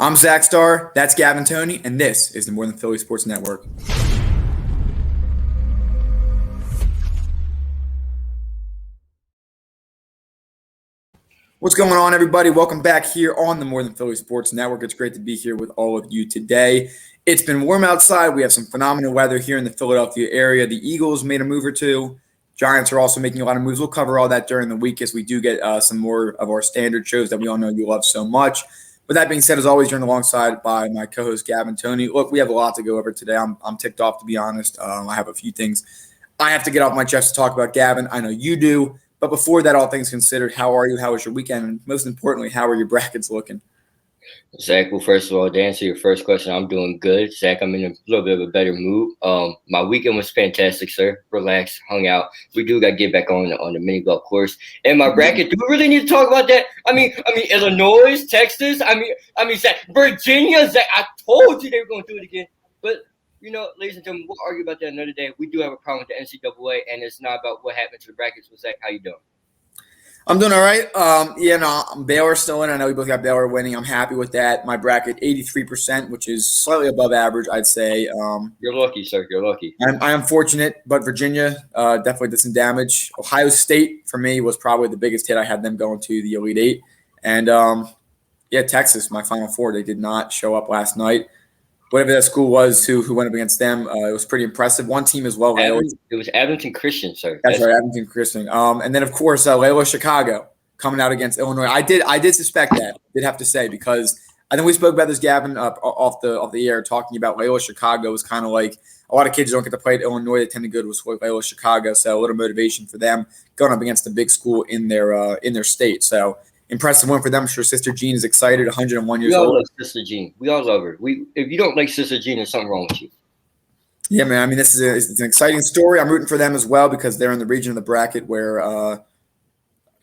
I'm Zach Starr, that's Gavin Tony, and this is the More Than Philly Sports Network. What's going on, everybody? Welcome back here on the More Than Philly Sports Network. It's great to be here with all of you today. It's been warm outside. We have some phenomenal weather here in the Philadelphia area. The Eagles made a move or two. Giants are also making a lot of moves. We'll cover all that during the week as we do get some more of our standard shows that we all know you love so much. With that being said, as always, joined alongside by my co-host Gavin Tony. Look, we have a lot to go over today. I'm ticked off, to be honest. I have a few things I have to get off my chest to talk about, Gavin. I know you do. But before that, all things considered, how are you? How was your weekend? And most importantly, how are your brackets looking? Zach, well, first of all, to answer your first question, I'm doing good. Zach, I'm in a little bit of a better mood. My weekend was fantastic, sir. Relaxed, hung out. We do got to get back on the mini golf course. And my bracket, do we really need to talk about that? I mean, Illinois, Texas. I mean, Zach, Virginia. Zach, I told you they were going to do it again. But ladies and gentlemen, we'll argue about that another day. We do have a problem with the NCAA, and it's not about what happened to the brackets. But Zach, how you doing? I'm doing all right. Baylor's still in. I know we both got Baylor winning. I'm happy with that. My bracket, 83%, which is slightly above average, I'd say. You're lucky, sir. You're lucky. I am fortunate, but Virginia definitely did some damage. Ohio State, for me, was probably the biggest hit. I had them going to the Elite Eight. And, Texas, my Final Four, they did not show up last night. Whatever that school was who went up against them, it was pretty impressive. One team as well. It was Abington Christian, sir. That's right, Abington Christian. And then, of course, Loyola Chicago coming out against Illinois. I did suspect that. I did have to say, because I think we spoke about this, Gavin, off the air, talking about Loyola Chicago was kind of like a lot of kids don't get to play at Illinois. They tend to go to Loyola Chicago, so a little motivation for them going up against a big school in their state. So impressive win for them. I'm sure Sister Jean is excited, 101 years old. We all love Sister Jean. We all love her. If you don't like Sister Jean, there's something wrong with you. Yeah, man. I mean, it's an exciting story. I'm rooting for them as well because they're in the region of the bracket where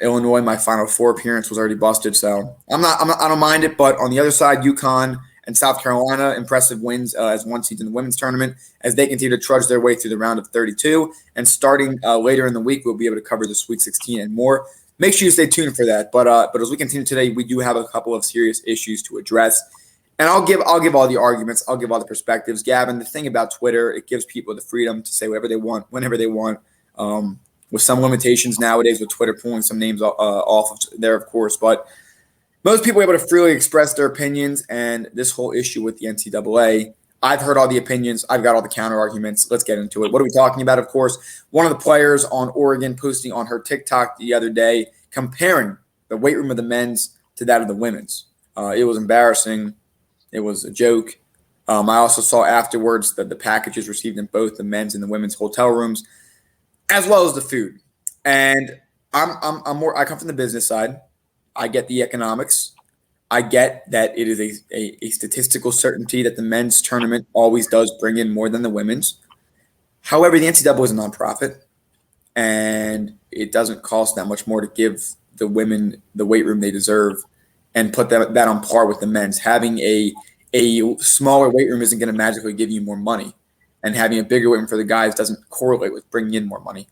Illinois, my Final Four appearance was already busted. So I don't mind it. But on the other side, UConn and South Carolina, impressive wins as one seed in the women's tournament as they continue to trudge their way through the round of 32. And starting later in the week, we'll be able to cover the Sweet 16 and more. Make sure you stay tuned for that. But as we continue today, we do have a couple of serious issues to address. And I'll give all the arguments. I'll give all the perspectives. Gavin, the thing about Twitter, it gives people the freedom to say whatever they want, whenever they want, with some limitations nowadays with Twitter pulling some names off of there, of course. But most people are able to freely express their opinions. And this whole issue with the NCAA, I've heard all the opinions. I've got all the counter arguments. Let's get into it. What are we talking about? Of course, one of the players on Oregon posting on her TikTok the other day comparing the weight room of the men's to that of the women's. It was embarrassing. It was a joke. I also saw afterwards that the packages received in both the men's and the women's hotel rooms, as well as the food. And I come from the business side. I get the economics. I get that it is a statistical certainty that the men's tournament always does bring in more than the women's. However, the NCAA is a nonprofit, and it doesn't cost that much more to give the women the weight room they deserve and put that on par with the men's. Having a smaller weight room isn't going to magically give you more money, and having a bigger weight room for the guys doesn't correlate with bringing in more money.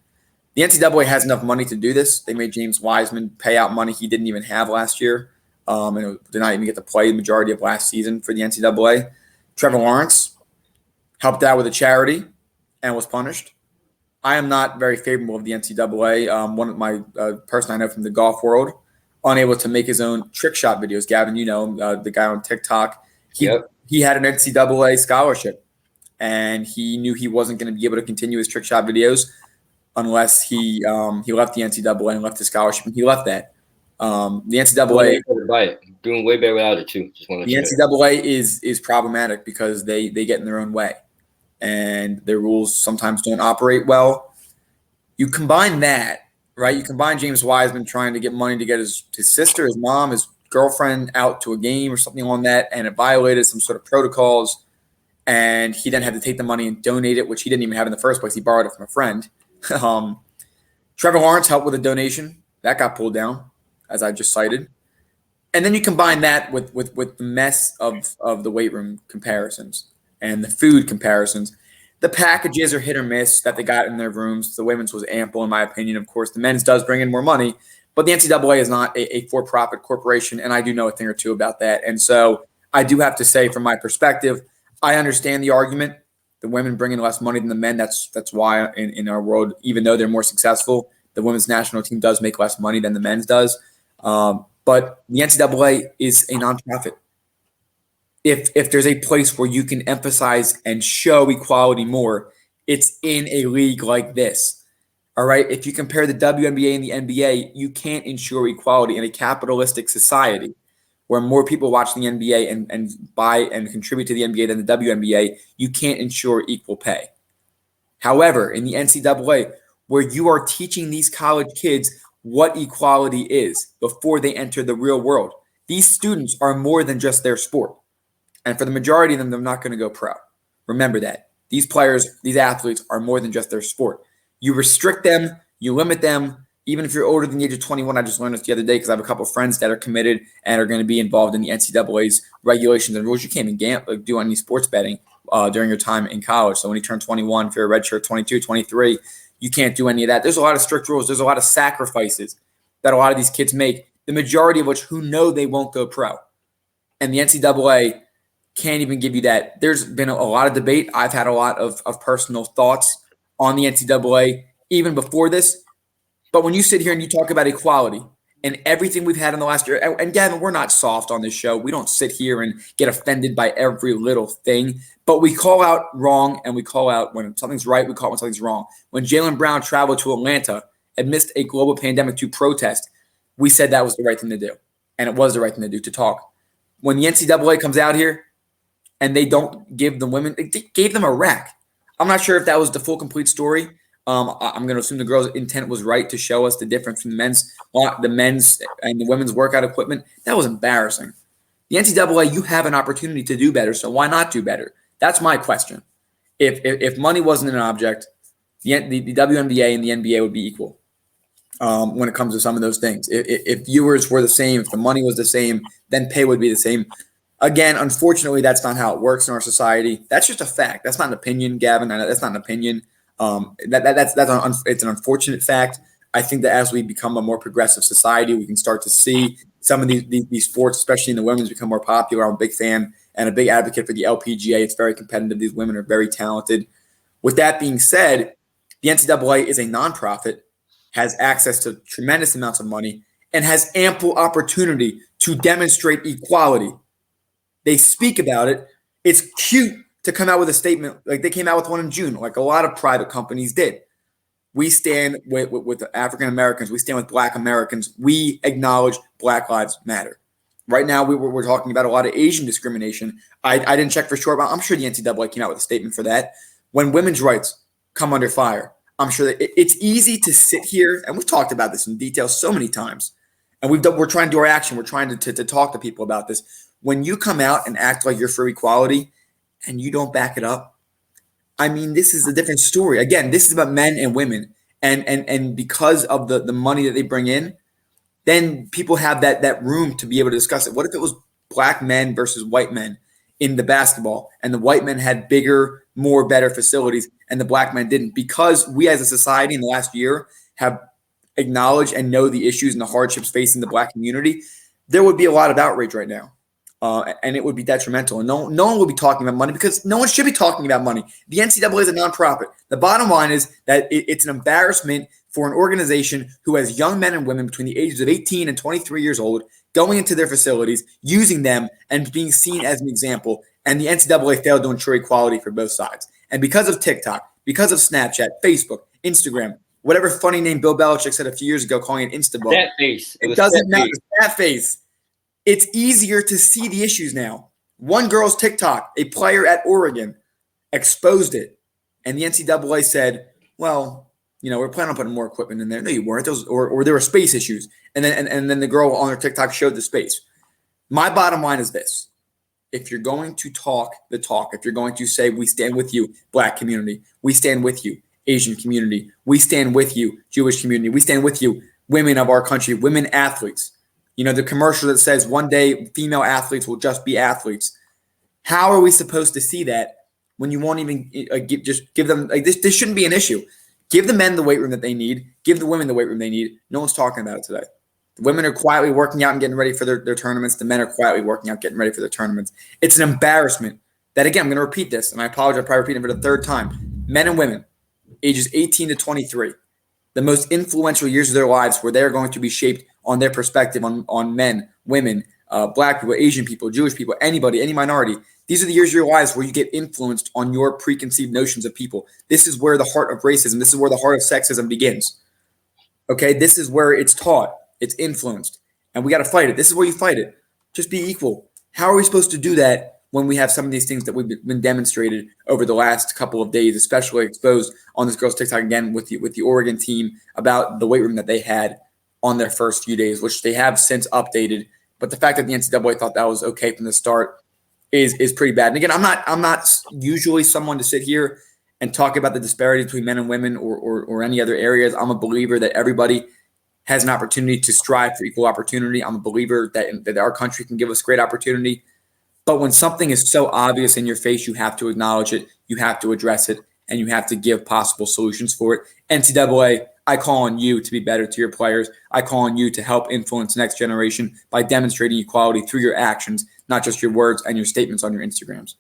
The NCAA has enough money to do this. They made James Wiseman pay out money he didn't even have last year. And did not even get to play the majority of last season for the NCAA. Trevor Lawrence helped out with a charity and was punished. I am not very favorable of the NCAA. One of my person I know from the golf world, unable to make his own trick shot videos. Gavin, you know, the guy on TikTok. He had an NCAA scholarship, and he knew he wasn't going to be able to continue his trick shot videos unless he left the NCAA and left his scholarship, and he left that. The NCAA doing way better without it too. Just want to the NCAA is problematic because they get in their own way, and their rules sometimes don't operate well. You combine that, right? You combine James Wiseman trying to get money to get his sister, his mom, his girlfriend out to a game or something on that, and it violated some sort of protocols, and he then had to take the money and donate it, which he didn't even have in the first place. He borrowed it from a friend. Trevor Lawrence helped with a donation. That got pulled down, as I just cited. And then you combine that with the mess of the weight room comparisons and the food comparisons. The packages are hit or miss that they got in their rooms. The women's was ample, in my opinion. Of course, the men's does bring in more money, but the NCAA is not a for-profit corporation, and I do know a thing or two about that. And so I do have to say, from my perspective, I understand the argument. The women bring in less money than the men. That's why in our world, even though they're more successful, the women's national team does make less money than the men's does. But the NCAA is a nonprofit. If there's a place where you can emphasize and show equality more, it's in a league like this. All right. If you compare the WNBA and the NBA, you can't ensure equality in a capitalistic society where more people watch the NBA and buy and contribute to the NBA than the WNBA. You can't ensure equal pay. However, in the NCAA, where you are teaching these college kids what equality is before they enter the real world, these students are more than just their sport. And for the majority of them, they're not going to go pro. Remember that. These players, these athletes are more than just their sport. You restrict them, you limit them, even if you're older than the age of 21. I just learned this the other day because I have a couple of friends that are committed and are going to be involved in the NCAA's regulations and rules. You can't even do any sports betting during your time in college. So when you turn 21, if you're a redshirt 22, 23, you can't do any of that. There's a lot of strict rules. There's a lot of sacrifices that a lot of these kids make, the majority of which who know they won't go pro. And the NCAA can't even give you that. There's been a lot of debate. I've had a lot of personal thoughts on the NCAA even before this. But when you sit here and you talk about equality and everything we've had in the last year, and Gavin, we're not soft on this show. We don't sit here and get offended by every little thing, but we call out wrong and we call out when something's right, we call it when something's wrong. When Jaylen Brown traveled to Atlanta and missed a global pandemic to protest, we said that was the right thing to do. And it was the right thing to do, to talk. When the NCAA comes out here and they don't give the women, they gave them a rack. I'm not sure if that was the full, complete story. I'm going to assume the girls' intent was right to show us the difference between the men's and the women's workout equipment. That was embarrassing. The NCAA, you have an opportunity to do better, so why not do better? That's my question. If money wasn't an object, the WNBA and the NBA would be equal when it comes to some of those things. If viewers were the same, if the money was the same, then pay would be the same. Again, unfortunately, that's not how it works in our society. That's just a fact. That's not an opinion, Gavin. That's not an opinion. It's an unfortunate fact. I think that as we become a more progressive society, we can start to see some of these sports, especially in the women's, become more popular. I'm a big fan and a big advocate for the LPGA. It's very competitive. These women are very talented. With that being said, the NCAA is a nonprofit, has access to tremendous amounts of money, and has ample opportunity to demonstrate equality. They speak about it. It's cute to come out with a statement like they came out with one in June, like a lot of private companies did. We stand with African Americans. We stand with Black Americans. We acknowledge Black Lives Matter. Right now, we're talking about a lot of Asian discrimination. I didn't check for sure, but I'm sure the NCAA came out with a statement for that. When women's rights come under fire, I'm sure that it's easy to sit here, and we've talked about this in detail so many times, and we're trying to do our action. We're trying to talk to people about this. When you come out and act like you're for equality and you don't back it up, I mean, this is a different story. Again, this is about men and women. And because of the money that they bring in, then people have that room to be able to discuss it. What if it was Black men versus white men in the basketball, and the white men had bigger, more better facilities, and the Black men didn't? Because we as a society in the last year have acknowledged and know the issues and the hardships facing the Black community, there would be a lot of outrage right now. And it would be detrimental. And no one will be talking about money because no one should be talking about money. The NCAA is a nonprofit. The bottom line is that it's an embarrassment for an organization who has young men and women between the ages of 18 and 23 years old going into their facilities, using them, and being seen as an example. And the NCAA failed to ensure equality for both sides. And because of TikTok, because of Snapchat, Facebook, Instagram, whatever funny name Bill Belichick said a few years ago, calling it Instaball. That face. It doesn't matter. That face. It's easier to see the issues now. One girl's TikTok, a player at Oregon, exposed it. And the NCAA said, well, we're planning on putting more equipment in there. No, you weren't. Or there were space issues. And then the girl on her TikTok showed the space. My bottom line is this. If you're going to talk the talk, if you're going to say, we stand with you, Black community, we stand with you, Asian community, we stand with you, Jewish community, we stand with you, women of our country, women athletes, the commercial that says one day female athletes will just be athletes. How are we supposed to see that when you won't even give them this shouldn't be an issue. Give the men the weight room that they need. Give the women the weight room they need. No one's talking about it today. The women are quietly working out and getting ready for their tournaments. The men are quietly working out, getting ready for their tournaments. It's an embarrassment that, again, I'm going to repeat this, and I apologize, I'm probably repeating it for the third time. Men and women, ages 18 to 23, the most influential years of their lives where they're going to be shaped on their perspective on men, women, black people, Asian people, Jewish people, anybody, any minority. These are the years of your lives where you get influenced on your preconceived notions of people. This is where the heart of racism, this is where the heart of sexism begins. Okay, this is where it's taught. It's influenced, and we got to fight it. This is where you fight it. Just be equal. How are we supposed to do that when we have some of these things that we've been demonstrated over the last couple of days, especially exposed on this girl's TikTok again with the Oregon team about the weight room that they had on their first few days, which they have since updated. But the fact that the NCAA thought that was okay from the start is pretty bad. And again, I'm not usually someone to sit here and talk about the disparity between men and women or any other areas. I'm a believer that everybody has an opportunity to strive for equal opportunity. I'm a believer that our country can give us great opportunity. But when something is so obvious in your face, you have to acknowledge it, you have to address it, and you have to give possible solutions for it. NCAA, I call on you to be better to your players. I call on you to help influence the next generation by demonstrating equality through your actions, not just your words and your statements on your Instagrams.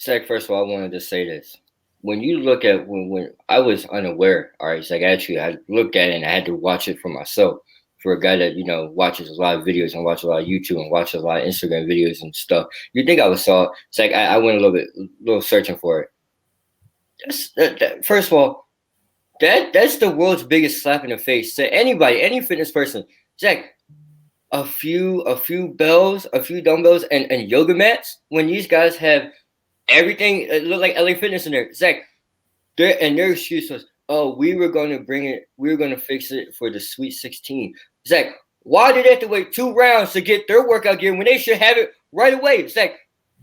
Zach, first of all, I wanted to say this. When you look at when I was unaware, all right, Zach, actually I looked at it and I had to watch it for myself. For a guy that, watches a lot of videos and watches a lot of YouTube and watches a lot of Instagram videos and stuff, you think I was saw. It's like I went a little searching for it. First of all, that's the world's biggest slap in the face to anybody, any fitness person. Zach, a few bells, a few dumbbells, and yoga mats. When these guys have everything, it looked like LA Fitness in there. Zach, their excuse was, oh, we were going to bring it. We were going to fix it for the Sweet 16. Zach, why did they have to wait 2 rounds to get their workout gear when they should have it right away? Zach,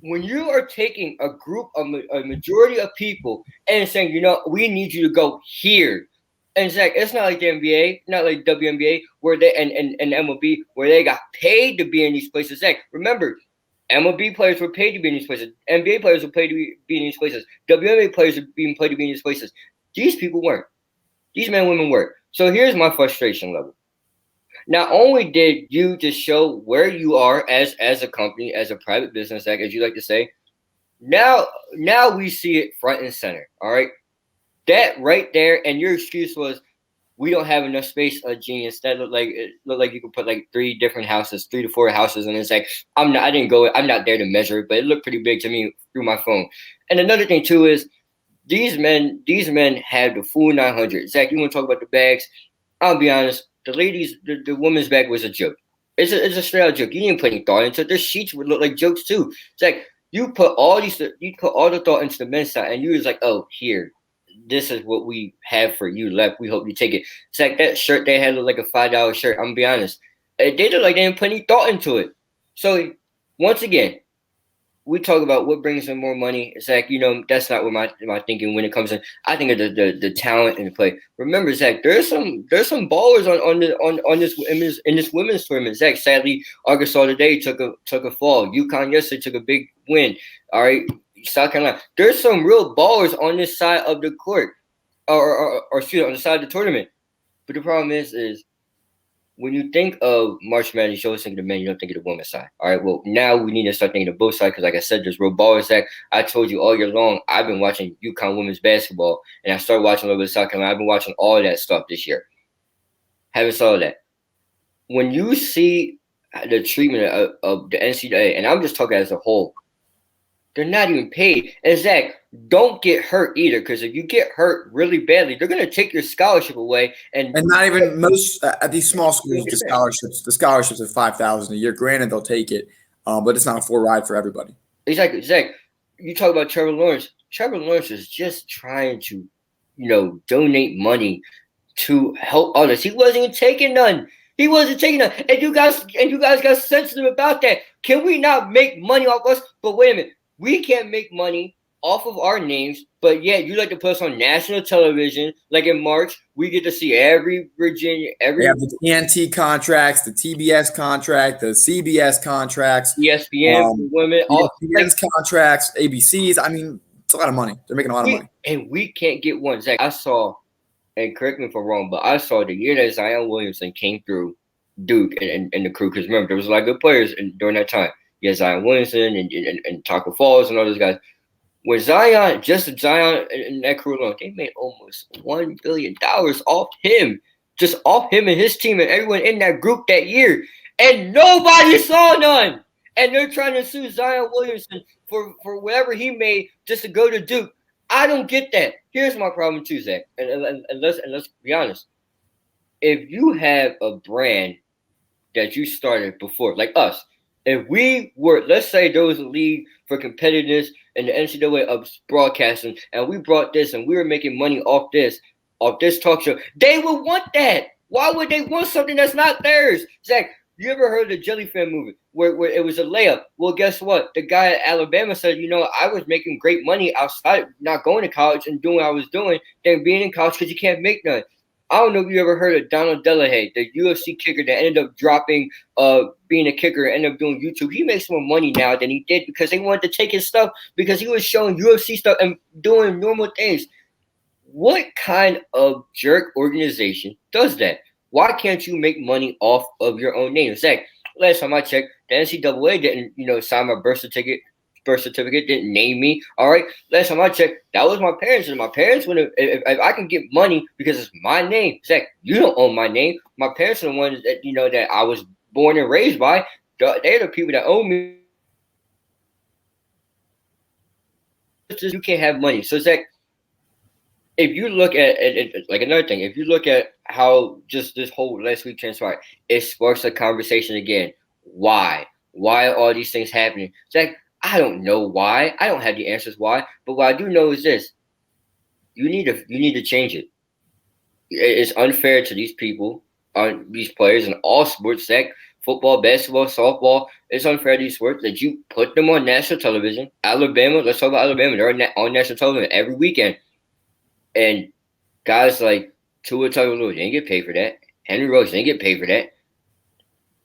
when you are taking a group of a majority of people and saying, we need you to go here. And Zach, it's not like the NBA, not like WNBA, where they and MLB, where they got paid to be in these places. Zach, remember, MLB players were paid to be in these places. NBA players were paid to be in these places. WNBA players are being paid to be in these places. These people weren't. These men and women weren't. So here's my frustration level. Not only did you just show where you are as a company, as a private business, as you like to say, now we see it front and center. All right. That right there, and your excuse was, we don't have enough space, a genius. That looked like you could put like 3 different houses, 3 to 4 houses, and it's like I'm not there to measure it, but it looked pretty big to me through my phone. And another thing too is these men have the full 900. Zach, you want to talk about the bags? I'll be honest, the woman's bag was a joke. It's a straight out joke. You didn't put any thought into it. Their sheets would look like jokes too. Zach, you put all the thought into the men's side, and you was like, oh, here. This is what we have for you left. We hope you take it. It's like that shirt they had looked like a $5 shirt. I'm gonna be honest. They look like they didn't put any thought into it. So once again, we talk about what brings in more money. It's like, that's not what my thinking when it comes in. I think of the talent and the play. Remember, Zach, there's some ballers on this women's tournament. Zach, sadly, Arkansas today took a fall. UConn yesterday took a big win. All right. South Carolina. There's some real ballers on this side of the court, or excuse me, on the side of the tournament. But the problem is when you think of March Madness, you always think of the men, you don't think of the women's side. All right, well, now we need to start thinking of both sides because, like I said, there's real ballers. Zach, I told you all year long, I've been watching UConn women's basketball, and I started watching a little bit of South Carolina. I've been watching all of that stuff this year. Haven't saw that. When you see the treatment of the NCAA, and I'm just talking as a whole, they're not even paid. And Zach, don't get hurt either, because if you get hurt really badly, they're going to take your scholarship away. And not even most at these small schools, the scholarships are $5,000 a year. Granted, they'll take it, but it's not a full ride for everybody. Exactly, Zach. You talk about Trevor Lawrence. Trevor Lawrence is just trying to, donate money to help others. He wasn't even taking none. He wasn't taking none. And you guys got sensitive about that. Can we not make money off us? But wait a minute. We can't make money off of our names, but yet you like to put us on national television. Like in March, we get to see every Virginia, We have the TNT contracts, the TBS contract, the CBS contracts, ESPN for women, all ESPN's contracts, ABC's. I mean, it's a lot of money. They're making a lot of money. And we can't get one. Zach, I saw and correct me if I'm wrong, but I saw the year that Zion Williamson came through Duke and the crew, because remember, there was a lot of good players during that time. You had Zion Williamson and Taco Falls and all those guys. When Zion, just Zion and that crew alone, they made almost $1 billion off him, just off him and his team and everyone in that group that year. And nobody saw none. And they're trying to sue Zion Williamson for whatever he made just to go to Duke. I don't get that. Here's my problem too, Zach. And let's be honest. If you have a brand that you started before, like us, if we were, let's say there was a league for competitiveness and the NCAA of broadcasting, and we brought this and we were making money off this talk show, they would want that. Why would they want something that's not theirs? Zach, you ever heard of the Jellyfan movie where it was a layup? Well, guess what? The guy at Alabama said, I was making great money outside, not going to college and doing what I was doing than being in college because you can't make none. I don't know if you ever heard of Donald Delahaye, the UFC kicker that ended up dropping, being a kicker and ended up doing YouTube. He makes more money now than he did because they wanted to take his stuff because he was showing UFC stuff and doing normal things. What kind of jerk organization does that? Why can't you make money off of your own name? Zach, last time I checked, the NCAA didn't, sign my birth certificate, didn't name me. All right. Last time I checked, that was my parents. And my parents would have, if I can get money because it's my name. Zach, you don't own my name. My parents are the ones that, that I was born and raised by. They're the people that own me. You can't have money. So, Zach, if you look at like another thing, if you look at how just this whole last week transpired, it sparks a conversation again. Why? Why are all these things happening? Zach, I don't know why. I don't have the answers why. But what I do know is this. You need to change it. It's unfair to these people, these players in all sports, Zach, football, basketball, softball. It's unfair to these sports that you put them on national television. Alabama, let's talk about Alabama. They're on national television every weekend. And guys like Tua Tagovailoa, they didn't get paid for that. Henry Ruggs, they didn't get paid for that.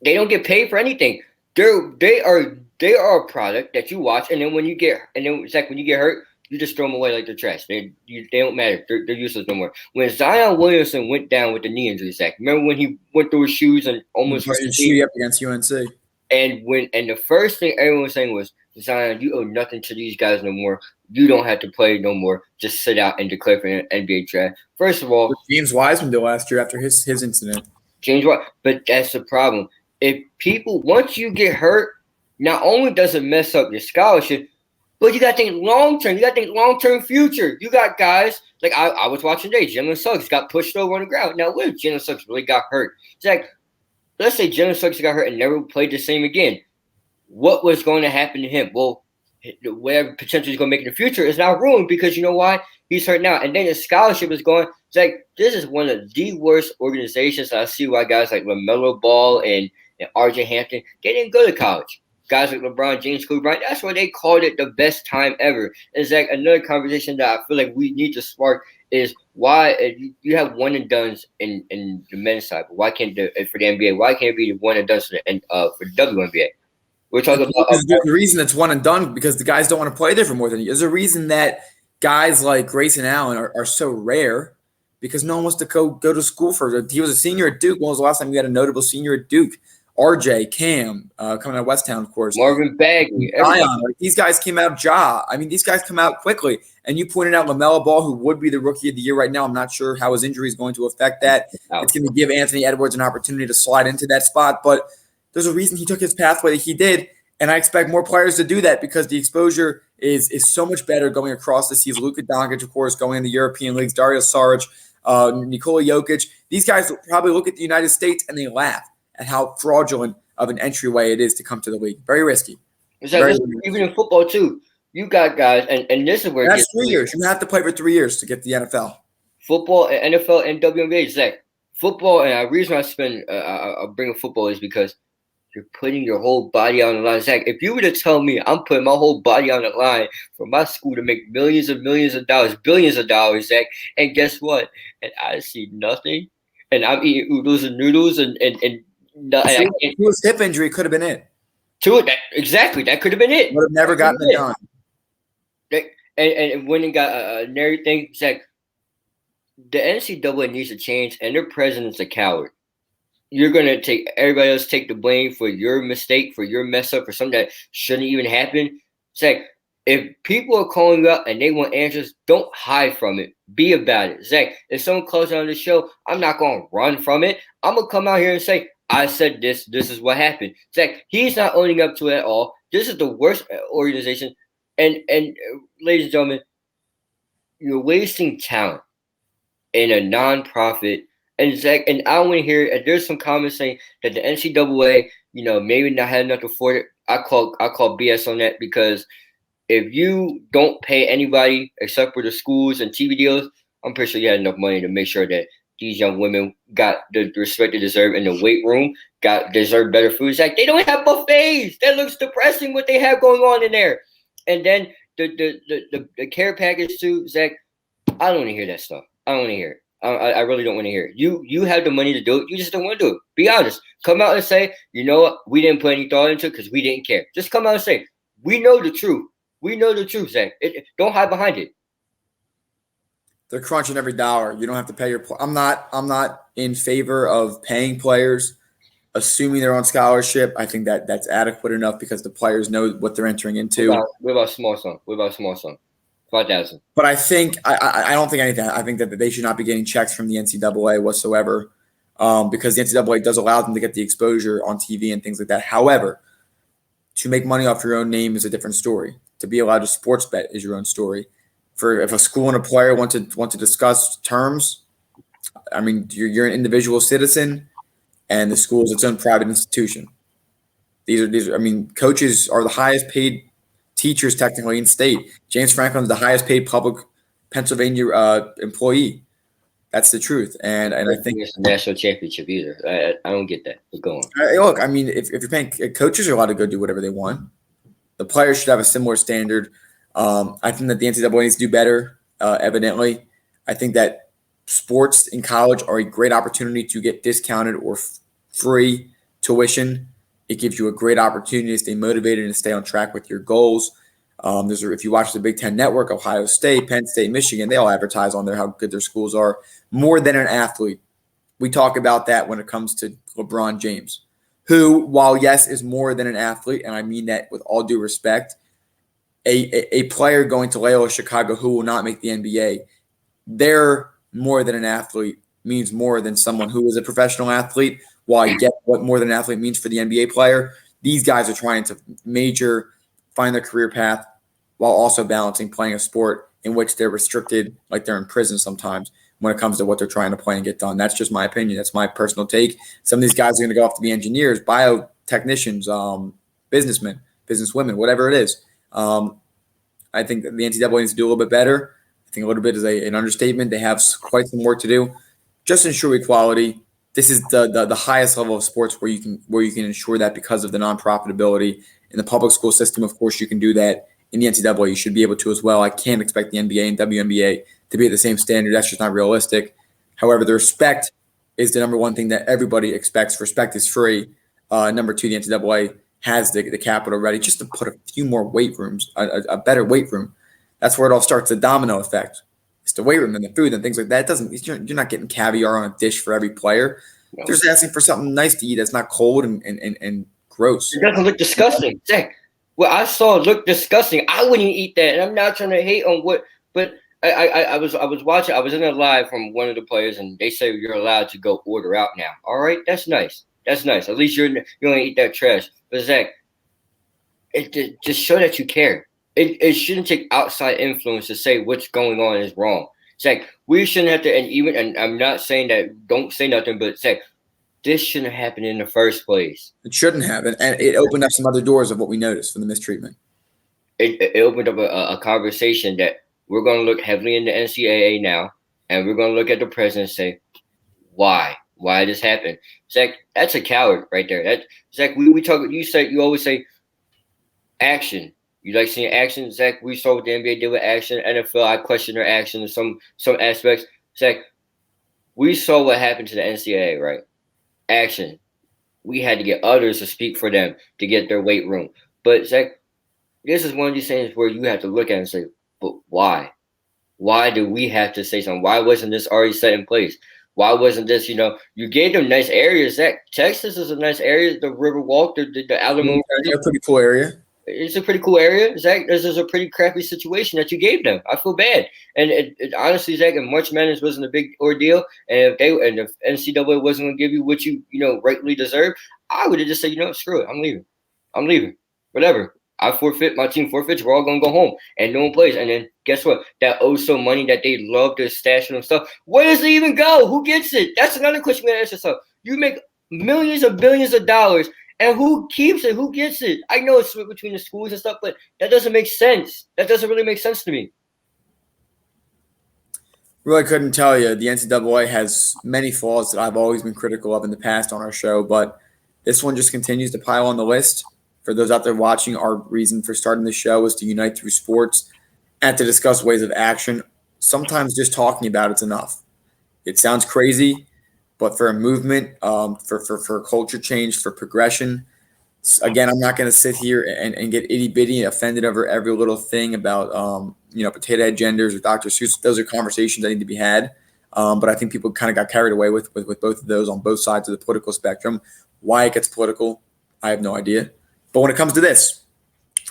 They don't get paid for anything. They are a product that you watch, and then when you get hurt, you just throw them away like they're trash. They don't matter. They're useless no more. When Zion Williamson went down with the knee injury, Zach, remember when he went through his shoes and almost hurt his shoe up against UNC? And the first thing everyone was saying was, Zion, you owe nothing to these guys no more. You don't have to play no more. Just sit out and declare for an NBA draft. First of all, what James Wiseman did last year after his incident. James Wiseman, but that's the problem. If people, once you get hurt, not only does it mess up your scholarship, but you got to think long term. You got to think long term future. You got guys like I was watching today. Jalen Suggs got pushed over on the ground. Now, what if Jalen Suggs really got hurt? It's like, let's say Jalen Suggs got hurt and never played the same again. What was going to happen to him? Well, whatever potential he's going to make in the future is now ruined because you know why? He's hurt now. And then his scholarship is going. It's like, this is one of the worst organizations. I see why guys like LaMelo Ball and RJ Hampton, they didn't go to college. Guys like LeBron James, Kobe Bryant, that's why they called it the best time ever. It's like another conversation that I feel like we need to spark is why you have one and dones in the men's side, but why can't for the NBA? Why can't it be the one and dones for the WNBA? We're talking about the reason it's one and done because the guys don't want to play there for more than a year. There's a reason that guys like Grayson Allen are so rare because no one wants to go to school for. He was a senior at Duke. When was the last time you had a notable senior at Duke? RJ, Cam, coming out of West Town, of course. Marvin Bagley. Zion, these guys came out I mean, these guys come out quickly. And you pointed out LaMelo Ball, who would be the rookie of the year right now. I'm not sure how his injury is going to affect that. It's going to give Anthony Edwards an opportunity to slide into that spot. But there's a reason he took his pathway that he did. And I expect more players to do that because the exposure is so much better going across the seas. Luka Doncic, of course, going in the European leagues. Dario Saric, Nikola Jokic. These guys will probably look at the United States and they laugh at how fraudulent of an entryway it is to come to the league. Very risky. Even in football, too. You got guys, and this is where that's 3 years. You have to play for 3 years to get the NFL. Football, NFL, and WNBA. Zach, football, and the reason I bring up football is because you're putting your whole body on the line. Zach, if you were to tell me I'm putting my whole body on the line for my school to make millions of dollars, billions of dollars, Zach, and guess what? And I see nothing, and I'm eating oodles and noodles and Tua's hip injury could have been it. Exactly. That could have been it. Would have never gotten it done. And went and got and everything. Zach, the NCAA needs to change, and their president's a coward. You're gonna take everybody else take the blame for your mistake, for your mess up, for something that shouldn't even happen. It's like if people are calling you up and they want answers, don't hide from it. Be about it. Zach, if someone calls on the show, I'm not gonna run from it. I'm gonna come out here and say, I said this, this is what happened. Zach, he's not owning up to it at all. This is the worst organization. And ladies and gentlemen, you're wasting talent in a nonprofit. And Zach, and I want to hear. And there's some comments saying that the NCAA, maybe not had enough to afford it. I call BS on that, because if you don't pay anybody except for the schools and TV deals, I'm pretty sure you had enough money to make sure that these young women got the respect they deserve in the weight room, deserve better food. Zach, they don't have buffets. That looks depressing what they have going on in there. And then the care package too, Zach. I don't want to hear that stuff. I don't want to hear it. I really don't want to hear it. You have the money to do it. You just don't want to do it. Be honest. Come out and say, you know what? We didn't put any thought into it because we didn't care. Just come out and say, we know the truth. We know the truth, Zach. Don't hide behind it. They're crunching every dollar. You don't have to pay your. I'm not in favor of paying players, assuming they're on scholarship. I think that's adequate enough because the players know what they're entering into. What about small sum? 5,000. But I think I don't think anything. I think that they should not be getting checks from the NCAA whatsoever, because the NCAA does allow them to get the exposure on TV and things like that. However, to make money off your own name is a different story. To be allowed to sports bet is your own story. If a school and a player want to discuss terms, I mean, you're an individual citizen, and the school is its own private institution. These are. I mean, coaches are the highest paid teachers technically in state. James Franklin is the highest paid public Pennsylvania employee. That's the truth, and I think it's a national championship either. I don't get that. But go on. Look, I mean, if you're paying, coaches are allowed to go do whatever they want. The players should have a similar standard. I think that the NCAA needs to do better. Evidently, I think that sports in college are a great opportunity to get discounted or free tuition. It gives you a great opportunity to stay motivated and stay on track with your goals. If you watch the Big Ten Network, Ohio State, Penn State, Michigan, they all advertise on there how good their schools are. More than an athlete. We talk about that when it comes to LeBron James, who, while yes, is more than an athlete, and I mean that with all due respect, a player going to Loyola Chicago who will not make the NBA, they're more than an athlete means more than someone who is a professional athlete. While I get what more than an athlete means for the NBA player, these guys are trying to find their career path while also balancing playing a sport in which they're restricted, like they're in prison sometimes when it comes to what they're trying to play and get done. That's just my opinion. That's my personal take. Some of these guys are going to go off to be engineers, biotechnicians, businessmen, businesswomen, whatever it is. I think that the NCAA needs to do a little bit better. I think a little bit is an understatement. They have quite some work to do. Just ensure equality. This is the highest level of sports where you can ensure that because of the non-profitability. In the public school system, of course, you can do that. In the NCAA, you should be able to as well. I can't expect the NBA and WNBA to be at the same standard. That's just not realistic. However, the respect is the number one thing that everybody expects. Respect is free. Number two, the NCAA has the capital ready just to put a few more weight rooms, a better weight room. That's where it all starts, the domino effect. It's the weight room and the food and things like that. You're not getting caviar on a dish for every player. No. They're just asking for something nice to eat that's not cold and gross. It doesn't look disgusting. Zach, what I saw looked disgusting. I wouldn't eat that. And I'm not trying to hate on what, but I was watching. I was in a live from one of the players, and they say you're allowed to go order out now. All right, that's nice. That's nice. At least you don't eat that trash. But Zach, it just show that you care. It shouldn't take outside influence to say what's going on is wrong. Zach, we shouldn't have to, and I'm not saying that don't say nothing, but Zach, this shouldn't happen in the first place. It shouldn't have, and it opened up some other doors of what we noticed from the mistreatment. It opened up a conversation that we're going to look heavily into NCAA now, and we're going to look at the president and say, why? Why this happened? Zach, that's a coward right there. Zach, we talk. You always say action. You like seeing action, Zach? We saw what the NBA did with action. NFL, I question their action in some aspects. Zach, we saw what happened to the NCAA, right? Action. We had to get others to speak for them to get their weight room. But Zach, this is one of these things where you have to look at it and say, but why? Why do we have to say something? Why wasn't this already set in place? Why wasn't this, you gave them nice areas. That Texas is a nice area. The Riverwalk, the Alamo. A pretty cool area. It's a pretty cool area. Zach, this is a pretty crappy situation that you gave them. I feel bad. And honestly, Zach, if March Madness wasn't a big ordeal, and if NCAA wasn't going to give you what you rightly deserve, I would have just said, screw it, I'm leaving. I'm leaving. Whatever. I forfeit. My team forfeits. We're all going to go home, and no one plays. And then guess what? That so money that they love to stash and stuff. Where does it even go? Who gets it? That's another question we got to ask yourself. You make millions of billions of dollars. And who keeps it? Who gets it? I know it's split between the schools and stuff, but that doesn't make sense. That doesn't really make sense to me. Really couldn't tell you. The NCAA has many flaws that I've always been critical of in the past on our show, but this one just continues to pile on the list. For those out there watching, our reason for starting the show is to unite through sports and to discuss ways of action. Sometimes just talking about it's enough. It sounds crazy, but for a movement, for culture change, for progression, again, I'm not going to sit here and get itty bitty and offended over every little thing about, potato head genders or Dr. Seuss. Those are conversations that need to be had. But I think people kind of got carried away with both of those on both sides of the political spectrum. Why it gets political, I have no idea. But when it comes to this,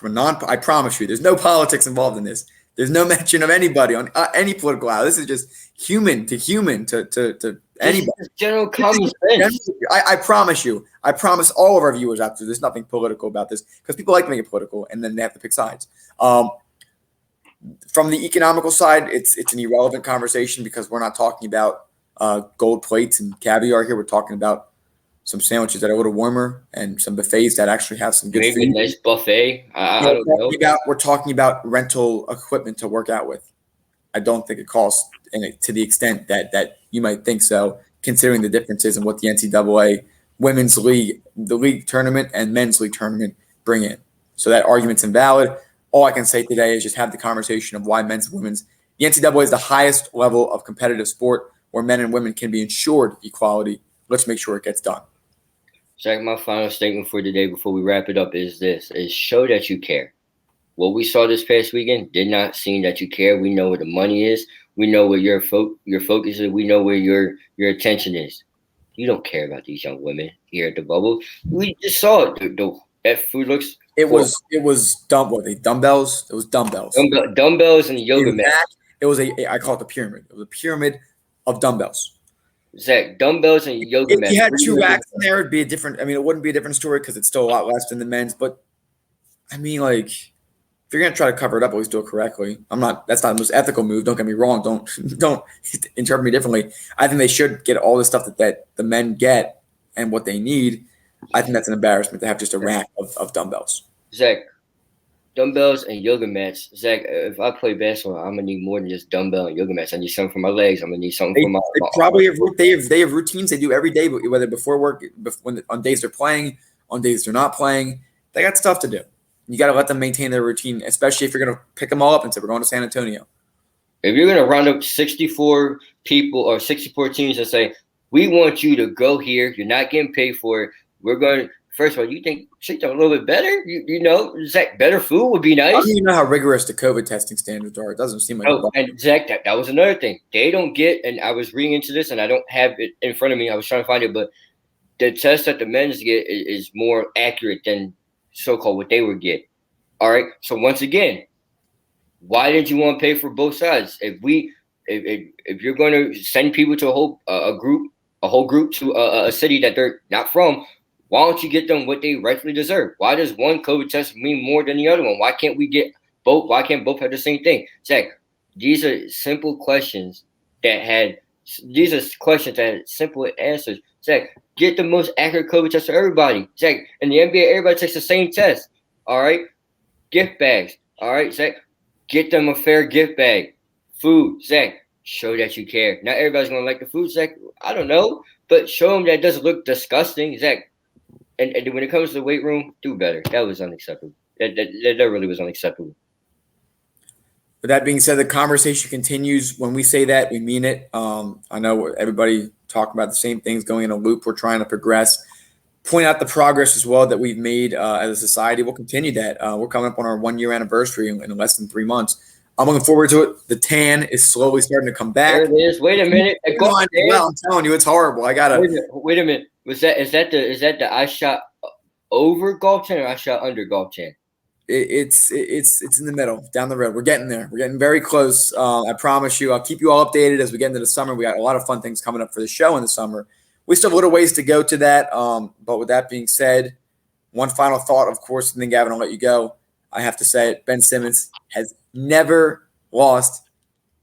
I promise you, there's no politics involved in this. There's no mention of anybody on any political aisle. This is just human to human to anybody. General common sense. I promise you. I promise all of our viewers out there, there's nothing political about this because people like to make it political and then they have to pick sides. From the economical side, it's an irrelevant conversation because we're not talking about gold plates and caviar here. We're talking about some sandwiches that are a little warmer and some buffets that actually have some good Maybe food. a nice buffet. I don't know. We're talking about rental equipment to work out with. I don't think it costs to the extent that you might think so, considering the differences in what the NCAA women's league, the league tournament, and men's league tournament bring in. So that argument's invalid. All I can say today is just have the conversation of why men's and women's. The NCAA is the highest level of competitive sport where men and women can be ensured equality. Let's make sure it gets done. Zach, my final statement for today before we wrap it up is this: is show that you care. What we saw this past weekend did not seem that you care. We know where the money is. We know where your focus is. We know where your attention is. You don't care about these young women here at the bubble. We just saw it. That food looks. It was dumbbells. It was dumbbells. Dumbbells and yoga mat. It was I call it the pyramid. It was a pyramid of dumbbells. Zach, dumbbells and yoga mat. If you had 2 racks in there, it'd be a different. I mean, it wouldn't be a different story because it's still a lot less than the men's. But I mean, like, if you're gonna try to cover it up, at least do it correctly. That's not the most ethical move. Don't get me wrong. Don't interpret me differently. I think they should get all the stuff that the men get and what they need. I think that's an embarrassment to have just a rack of dumbbells. Zach, dumbbells and yoga mats. Zach, if I play basketball, I'm gonna need more than just dumbbell and yoga mats. I need something for my legs. I'm gonna need something for my. They probably have routines they do every day, whether before work, on days they're playing, on days they're not playing. They got stuff to do. You got to let them maintain their routine, especially if you're going to pick them all up and say we're going to San Antonio. If you're going to round up 64 people or 64 teams and say we want you to go here, you're not getting paid for it. We're going. First of all, you think a little bit better? Zach, better food would be nice. I don't even know how rigorous the COVID testing standards are. It doesn't seem like. Oh, and Zach, that was another thing. They don't get, and I was reading into this, and I don't have it in front of me. I was trying to find it, but the test that the men's get is more accurate than so-called what they would get. All right. So once again, why didn't you want to pay for both sides? If you're going to send people to a whole group to a city that they're not from, why don't you get them what they rightfully deserve? Why does one COVID test mean more than the other one? Why can't we get both? Why can't both have the same thing? Zach, these are simple questions that had simple answers. Zach, get the most accurate COVID test for everybody. Zach, in the NBA, everybody takes the same test. All right. Gift bags. All right, Zach. Get them a fair gift bag. Food. Zach, show that you care. Not everybody's going to like the food, Zach. I don't know. But show them that it doesn't look disgusting. Zach, and when it comes to the weight room, do better. That was unacceptable. That really was unacceptable. With that being said, the conversation continues. When we say that, we mean it. I know everybody talking about the same things, going in a loop. We're trying to progress. Point out the progress as well that we've made as a society. We'll continue that. We're coming up on our 1-year anniversary in less than 3 months. I'm looking forward to it. The tan is slowly starting to come back. There it is. Wait a minute. Well, I'm telling you, it's horrible. I gotta. Wait a minute. Is that the I shot over golf tan or I shot under golf tan? It's in the middle, down the road. We're getting there. We're getting very close. I promise you. I'll keep you all updated as we get into the summer. We got a lot of fun things coming up for the show in the summer. We still have a little ways to go to that. But with that being said, one final thought, of course, and then Gavin, I'll let you go. I have to say it. Ben Simmons has never lost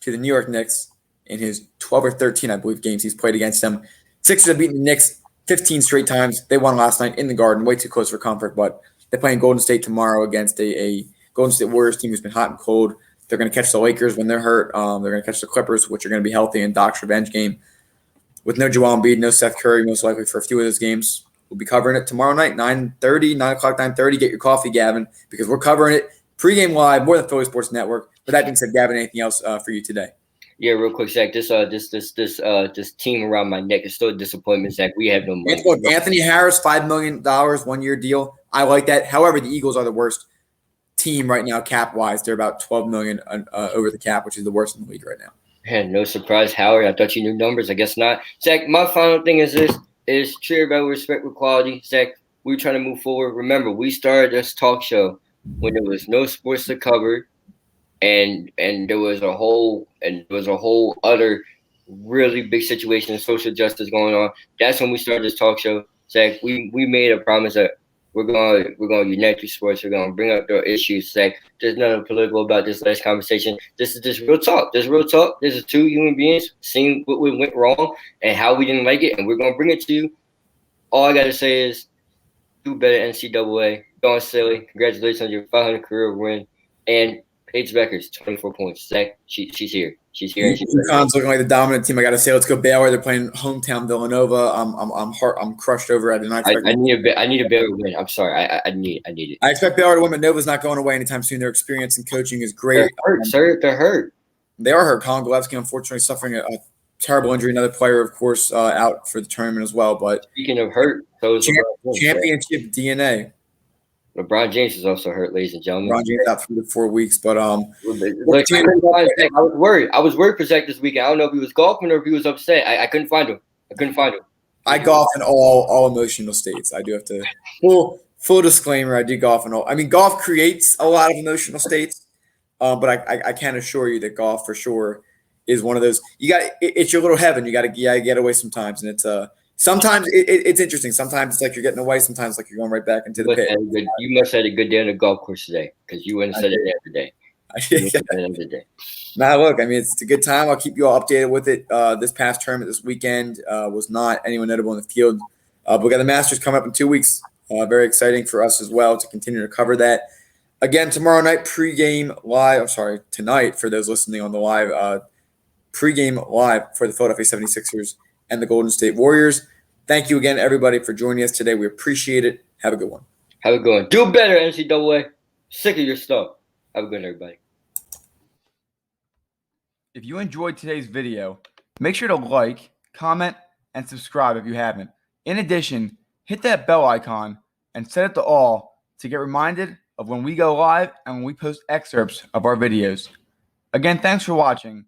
to the New York Knicks in his 12 or 13, I believe, games he's played against them. Sixers have beaten the Knicks 15 straight times. They won last night in the Garden, way too close for comfort, but they're playing Golden State tomorrow against a Golden State Warriors team who's been hot and cold. They're going to catch the Lakers when they're hurt. They're going to catch the Clippers, which are going to be healthy in Doc's revenge game. With no Joel Embiid, no Seth Curry, most likely for a few of those games. We'll be covering it tomorrow night, 9 o'clock, 9:30. Get your coffee, Gavin, because we're covering it pregame live, more than Philly Sports Network. With that being said, Gavin, anything else for you today? Yeah, real quick, Zach. This team around my neck is still a disappointment, Zach. We have no money. Look, Anthony Harris, $5 million, 1 year deal. I like that. However, the Eagles are the worst team right now, cap wise. They're about $12 million over the cap, which is the worst in the league right now. Man, no surprise, Howard. I thought you knew numbers. I guess not. Zach, my final thing is this: treat everybody with respect, with quality. Zach, we're trying to move forward. Remember, we started this talk show when there was no sports to cover. And there was a whole other really big situation of social justice going on. That's when we started this talk show. Zach, we made a promise that we're gonna unite through sports. We're gonna bring up their issues. Zach, there's nothing political about this last conversation. This is just real talk. There's real talk. This is two human beings seeing what went wrong and how we didn't like it, and we're gonna bring it to you. All I gotta say is, do better, NCAA. Going silly. Congratulations on your 500 career win. And Paige Beckers, 24 points. Zach, she's here. She's here. UConn's looking like the dominant team. I got to say, let's go Baylor. They're playing hometown Villanova. I'm crushed over. I need a Baylor win. I'm sorry. I need it. I expect Baylor to win, but Nova's not going away anytime soon. Their experience and coaching is great. They're hurt, sir. They're hurt. They are hurt. Colin Golevsky, unfortunately, suffering a terrible injury. Another player, of course, out for the tournament as well. But speaking of hurt, championship DNA. LeBron James is also hurt, ladies and gentlemen. LeBron James out 3 to 4 weeks, but I was worried. I was worried for Zach this weekend. I don't know if he was golfing or if he was upset. I couldn't find him. I golf in all emotional states. I do have to full disclaimer. I do golf in all. I mean, golf creates a lot of emotional states, but I can assure you that golf for sure is one of those. It's your little heaven. You got to get away sometimes, and it's sometimes it's interesting. Sometimes it's like you're getting away. Sometimes like you're going right back into the pit. You must have had a good day on the golf course today, because you wouldn't have said it every day. Nah, look, I mean, it's a good time. I'll keep you all updated with it. This past tournament this weekend was not anyone notable in the field. But we got the Masters coming up in 2 weeks. Very exciting for us as well to continue to cover that. Again, tomorrow night, pregame live. I'm sorry, tonight for those listening on the live. Pregame live for the Philadelphia 76ers and the Golden State Warriors. Thank you again, everybody, for joining us today. We appreciate it. Have a good one. Have a good one. Do better, NCAA. Sick of your stuff. Have a good one, everybody. If you enjoyed today's video, make sure to like, comment, and subscribe if you haven't. In addition, hit that bell icon and set it to all to get reminded of when we go live and when we post excerpts of our videos. Again, thanks for watching,